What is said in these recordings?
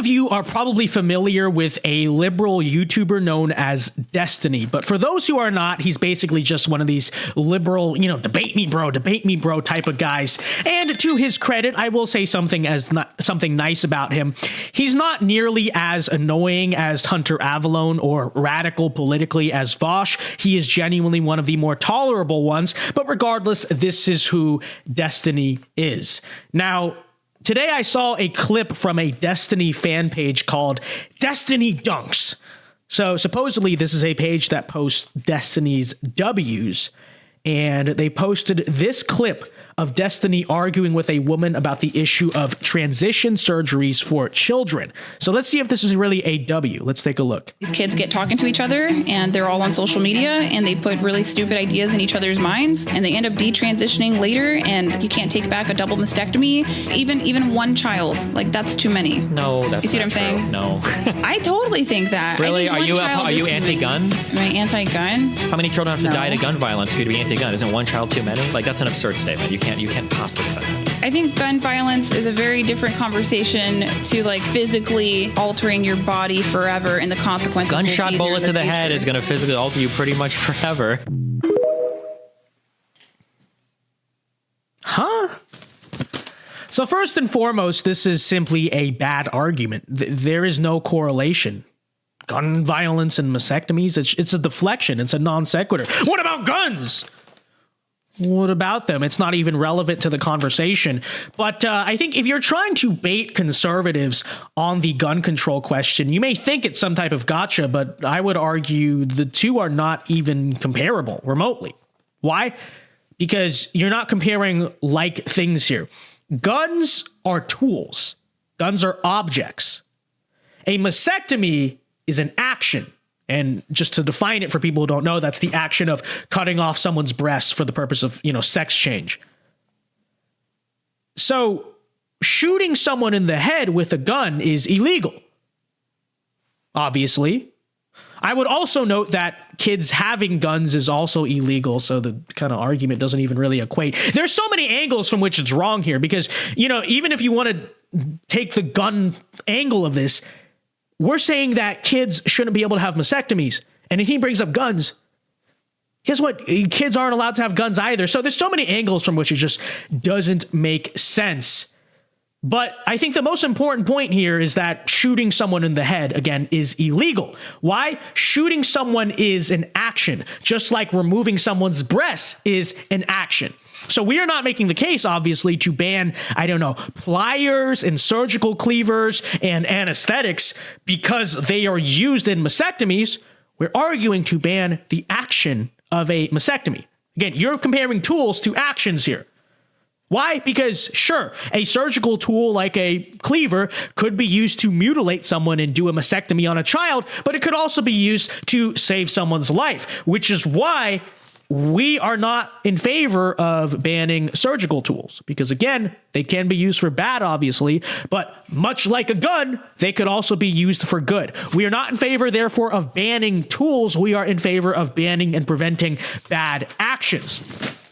of you are probably familiar with a liberal YouTuber known as Destiny, but for those who are not, he's basically just one of these liberal, debate me bro type of guys. And to his credit, I will say something nice about him. He's not nearly as annoying as Hunter Avallone or radical politically as Vosh. He is genuinely one of the more tolerable ones, but regardless, this is who Destiny is. Now, today I saw a clip from a Destiny fan page called Destiny Dunks. So supposedly this is a page that posts Destiny's W's, and they posted this clip of Destiny arguing with a woman about the issue of transition surgeries for children. So let's see if this is really a W. Let's take a look. These kids get talking to each other and they're all on social media and they put really stupid ideas in each other's minds and they end up detransitioning later, and you can't take back a double mastectomy. Even one child, like, that's too many. No, that's You see what I'm not true. saying? No. I totally think that. Really? Are you anti-gun? Am I anti-gun? How many children have to No. die to gun violence for you to be anti-gun? Isn't one child too many? Like, that's an absurd statement. You can't possibly defend that. I think gun violence is a very different conversation to, like, physically altering your body forever, and the consequences. Gunshot bullet to the head is going to physically alter you pretty much forever. Huh? So first and foremost, this is simply a bad argument. There is no correlation. Gun violence and mastectomies, it's a deflection. It's a non sequitur. What about guns? What about them? It's not even relevant to the conversation. But I think if you're trying to bait conservatives on the gun control question, you may think it's some type of gotcha, but I would argue the two are not even comparable remotely. Why? Because you're not comparing like things here. Guns are tools. Guns are objects. A mastectomy is an action. And just to define it for people who don't know, that's the action of cutting off someone's breasts for the purpose of, sex change. So shooting someone in the head with a gun is illegal. Obviously. I would also note that kids having guns is also illegal, so the kind of argument doesn't even really equate. There's so many angles from which it's wrong here because, even if you want to take the gun angle of this, we're saying that kids shouldn't be able to have mastectomies. And if he brings up guns, guess what? Kids aren't allowed to have guns either. So there's so many angles from which it just doesn't make sense. But I think the most important point here is that shooting someone in the head, again, is illegal. Why? Shooting someone is an action, just like removing someone's breast is an action. So we are not making the case, obviously, to ban, pliers and surgical cleavers and anesthetics because they are used in mastectomies. We're arguing to ban the action of a mastectomy. Again, you're comparing tools to actions here. Why? Because, sure, a surgical tool like a cleaver could be used to mutilate someone and do a mastectomy on a child, but it could also be used to save someone's life, which is why we are not in favor of banning surgical tools because, again, they can be used for bad, obviously, but much like a gun, they could also be used for good. We are not in favor, therefore, of banning tools. We are in favor of banning and preventing bad actions.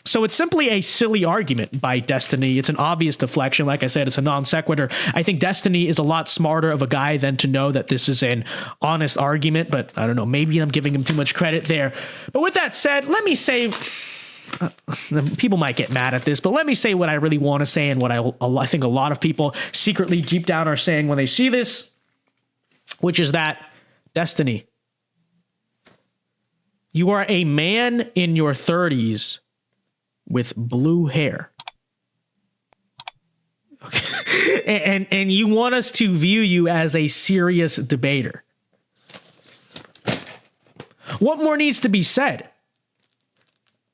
So it's simply a silly argument by Destiny. It's an obvious deflection. Like I said, it's a non sequitur. I think Destiny is a lot smarter of a guy than to know that this is an honest argument, but I don't know, maybe I'm giving him too much credit there. But with that said, let me say, people might get mad at this, but let me say what I really want to say and what I think a lot of people secretly deep down are saying when they see this, which is that, Destiny, you are a man in your 30s with blue hair. Okay. And you want us to view you as a serious debater. What more needs to be said?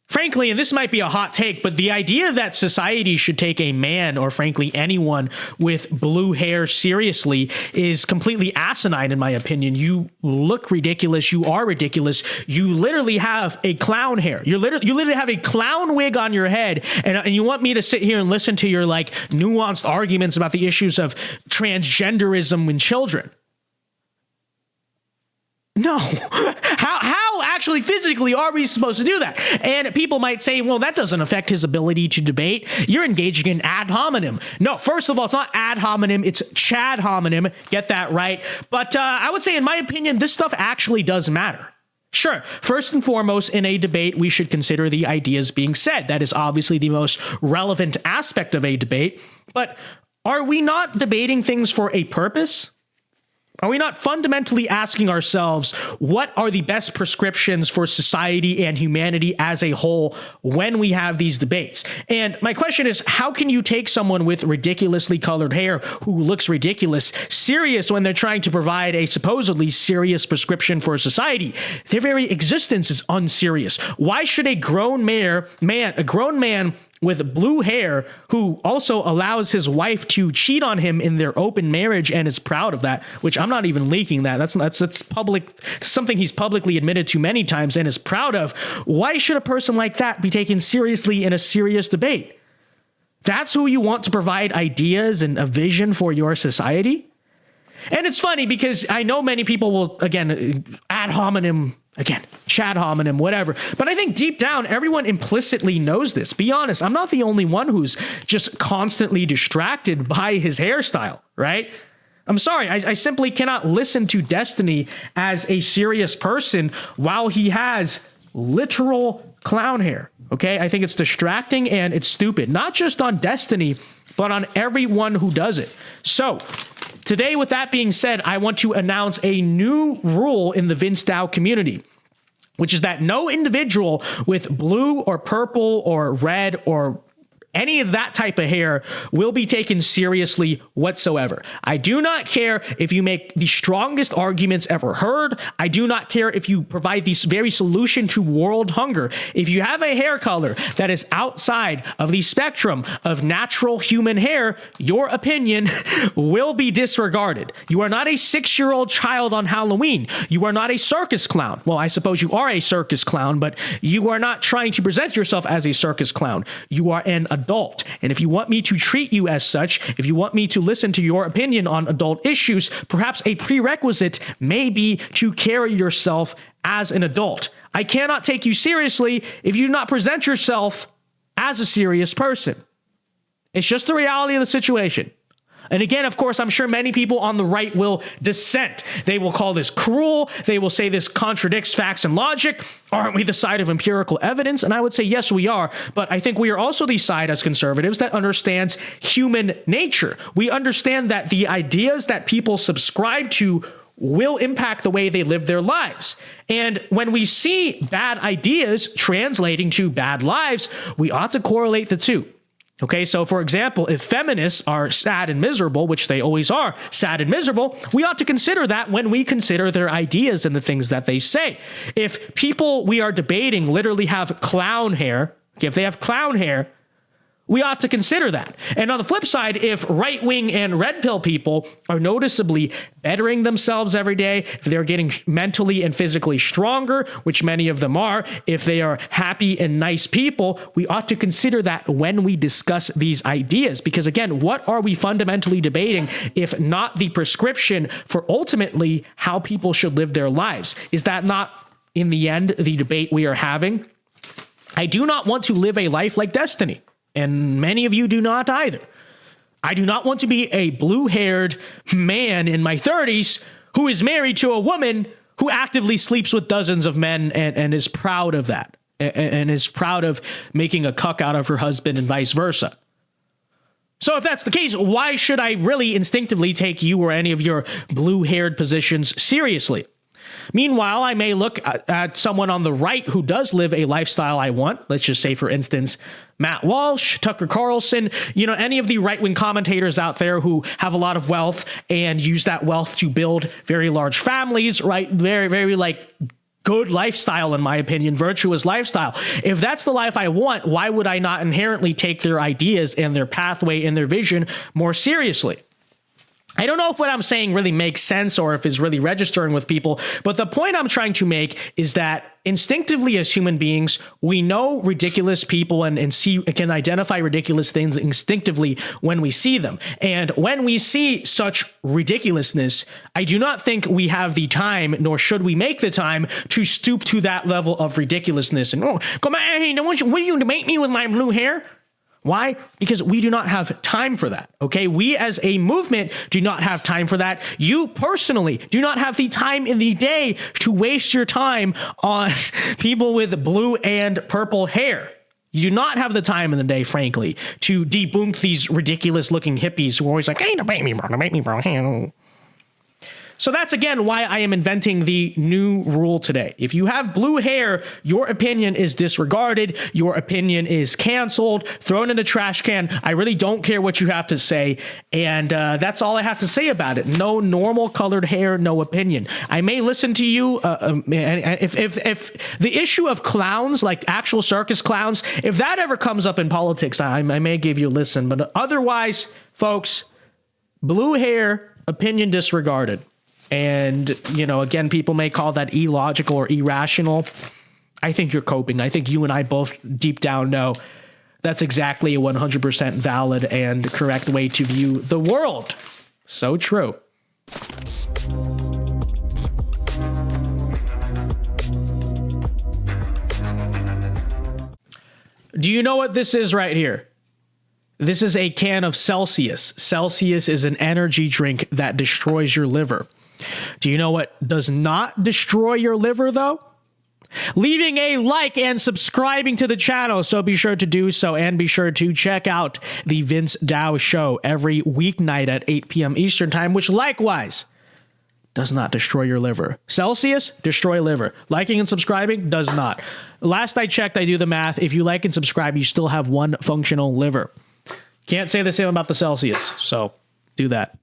Frankly, and this might be a hot take, but the idea that society should take a man or frankly anyone with blue hair seriously is completely asinine in my opinion. You look ridiculous. You are ridiculous. You literally have a clown hair. You literally have a clown wig on your head. And you want me to sit here and listen to your nuanced arguments about the issues of transgenderism in children. No. How actually physically are we supposed to do that? And people might say, well, that doesn't affect his ability to debate. You're engaging in ad hominem. No, first of all, it's not ad hominem. It's Chad hominem. Get that right. But I would say, in my opinion, this stuff actually does matter. Sure, first and foremost, in a debate, we should consider the ideas being said. That is obviously the most relevant aspect of a debate. But are we not debating things for a purpose? Are we not fundamentally asking ourselves, what are the best prescriptions for society and humanity as a whole when we have these debates? And my question is, how can you take someone with ridiculously colored hair who looks ridiculous serious when they're trying to provide a supposedly serious prescription for society? Their very existence is unserious. Why should a grown man with blue hair who also allows his wife to cheat on him in their open marriage and is proud of that, which I'm not even leaking that. That's public, something he's publicly admitted to many times and is proud of. Why should a person like that be taken seriously in a serious debate? That's who you want to provide ideas and a vision for your society? And it's funny because I know many people will, again, ad hominem, again, Chad hominem, whatever. But I think deep down, everyone implicitly knows this. Be honest, I'm not the only one who's just constantly distracted by his hairstyle, right? I'm sorry, I simply cannot listen to Destiny as a serious person while he has literal clown hair, okay? I think it's distracting and it's stupid. Not just on Destiny, but on everyone who does it. So, today, with that being said, I want to announce a new rule in the VinceDao community, which is that no individual with blue or purple or red or any of that type of hair will be taken seriously whatsoever. I do not care if you make the strongest arguments ever heard. I do not care if you provide the very solution to world hunger. If you have a hair color that is outside of the spectrum of natural human hair, your opinion will be disregarded. You are not a 6-year-old child on Halloween. You are not a circus clown. Well, I suppose you are a circus clown, but you are not trying to present yourself as a circus clown. You are an adult. And if you want me to treat you as such, if you want me to listen to your opinion on adult issues, perhaps a prerequisite may be to carry yourself as an adult. I cannot take you seriously if you do not present yourself as a serious person. It's just the reality of the situation. And again, of course, I'm sure many people on the right will dissent. They will call this cruel. They will say this contradicts facts and logic. Aren't we the side of empirical evidence? And I would say, yes, we are. But I think we are also the side as conservatives that understands human nature. We understand that the ideas that people subscribe to will impact the way they live their lives. And when we see bad ideas translating to bad lives, we ought to correlate the two. Okay, so for example, if feminists are sad and miserable, which they always are sad and miserable, we ought to consider that when we consider their ideas and the things that they say. If people we are debating literally have clown hair, okay, if they have clown hair, we ought to consider that. And on the flip side, if right-wing and red pill people are noticeably bettering themselves every day, if they're getting mentally and physically stronger, which many of them are, if they are happy and nice people, we ought to consider that when we discuss these ideas. Because again, what are we fundamentally debating if not the prescription for ultimately how people should live their lives? Is that not, in the end, the debate we are having? I do not want to live a life like Destiny. And many of you do not either. I do not want to be a blue-haired man in my 30s who is married to a woman who actively sleeps with dozens of men and is proud of that and is proud of making a cuck out of her husband and vice versa. So if that's the case, why should I really instinctively take you or any of your blue-haired positions seriously? Meanwhile, I may look at someone on the right who does live a lifestyle I want. Let's just say, for instance, Matt Walsh, Tucker Carlson, any of the right-wing commentators out there who have a lot of wealth and use that wealth to build very large families, right? Very, very good lifestyle, in my opinion, virtuous lifestyle. If that's the life I want, why would I not inherently take their ideas and their pathway and their vision more seriously? I don't know if what I'm saying really makes sense or if it's really registering with people, but the point I'm trying to make is that instinctively as human beings, we know ridiculous people and can identify ridiculous things instinctively when we see them. And when we see such ridiculousness, I do not think we have the time, nor should we make the time, to stoop to that level of ridiculousness. And, oh, come on, hey, what are you to make me with my blue hair? Why? Because we do not have time for that, okay? We as a movement do not have time for that. You personally do not have the time in the day to waste your time on people with blue and purple hair. You do not have the time in the day, frankly, to debunk these ridiculous looking hippies who are always like, hey, don't make me, bro. So that's, again, why I am inventing the new rule today. If you have blue hair, your opinion is disregarded. Your opinion is canceled, thrown in the trash can. I really don't care what you have to say. And that's all I have to say about it. No normal colored hair, no opinion. I may listen to you. If the issue of clowns, like actual circus clowns, if that ever comes up in politics, I may give you a listen. But otherwise, folks, blue hair, opinion disregarded. And, again, people may call that illogical or irrational. I think you're coping. I think you and I both deep down know that's exactly a 100% valid and correct way to view the world. So true. Do you know what this is right here? This is a can of Celsius. Celsius is an energy drink that destroys your liver. Do you know what does not destroy your liver, though? Leaving a like and subscribing to the channel, so be sure to do so, and be sure to check out the Vince Dao Show every weeknight at 8 p.m. Eastern Time, which likewise does not destroy your liver. Celsius, destroy liver. Liking and subscribing does not. Last I checked, I do the math. If you like and subscribe, you still have one functional liver. Can't say the same about the Celsius, so do that.